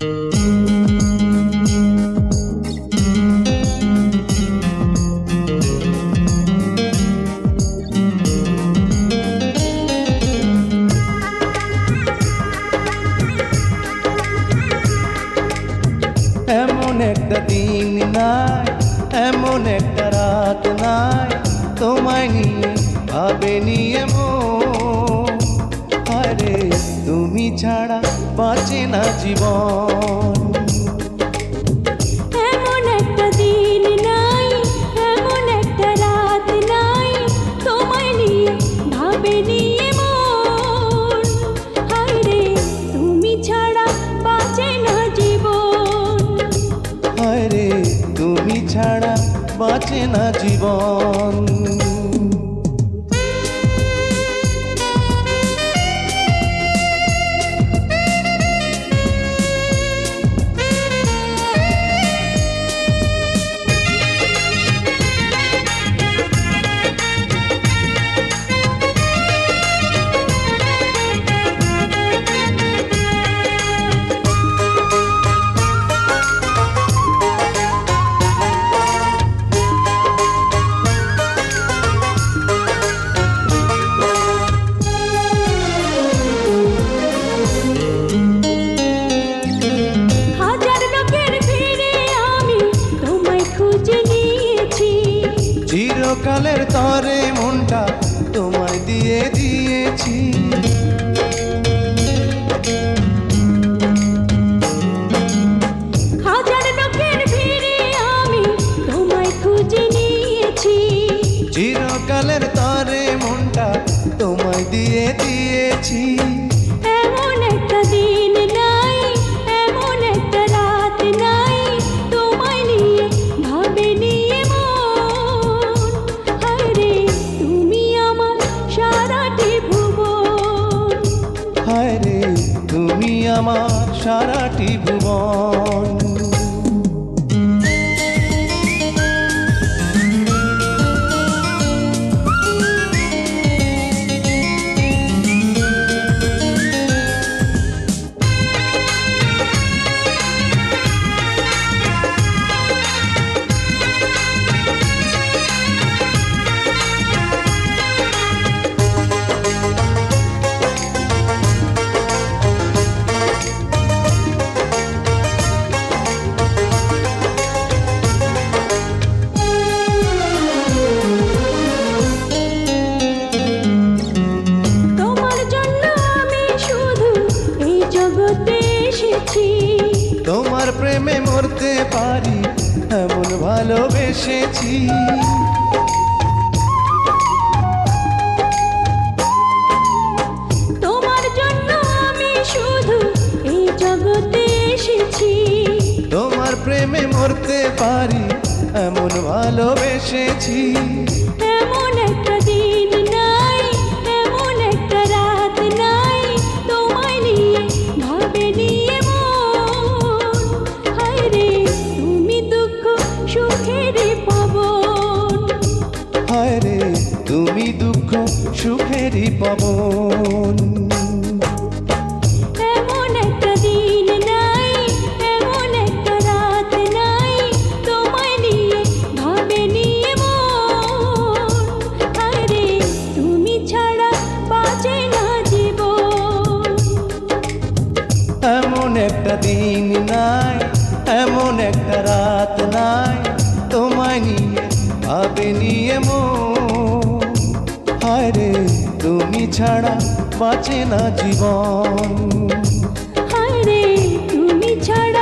এমন একটা দিন নাই, এমন একটা রাত নাই, তোমায় নিয়ে ভাবে নিয়ে মন। আরে তুমি ছাড়া বাঁচে না জীবন। এমন একটা দিন নাই, এমন একটা রাত নাই, তোমায় নিয়ে ভাবে নিয়ে মন। হায়রে তুমি ছাড়া বাঁচে না জীবন। আরে তুমি ছাড়া বাঁচে না জীবন। চিরকালের তরে মনটা তোমায় দিয়ে দিয়েছি। হাজার লোকের ভিড়ে আমি তোমায় খুঁজে নিয়েছি। চিরকালের তরে মনটা তোমায় দিয়ে দিয়েছি। এমন একটা দিন নাই, এমন একটা রাত নাই, তোমায় নিয়ে ভাবে নিয়ে মন। হায়রে তুমি আমার সারাটি ভুবন। হায়রে তুমি আমার সারাটি ভুবন। তোমার প্রেমে মরতে পারি এমন ভালোবেসেছি। তোমার জন্য আমি শুধু এই জগতে এসেছি। তোমার প্রেমে মরতে পারি এমন ভালোবেসেছি। এমন একটা দিন নাই, এমন একটা রাত নাই, তোমায় নিয়ে ভাবে নিয়ে মন। হায়রে তুমি দুঃখ সুখেরই পাবন। হায়রে তুমি দুঃখ সুখেরই পাবন। এমন একটা দিন নাই, এমন একটা রাত নাই, তোমায় নিয়ে ভাবে নিয়ে মন। হায়রে তুমি ছাড়া বাঁচে না জীবন। এমন একটা দিন নাই, এমন একটা রাত নাই, তোমায় নিয়ে ভাবে নিয়ে মন। হায়রে তুমি ছাড়া বাঁচে না জীবন। হায়রে তুমি ছাড়া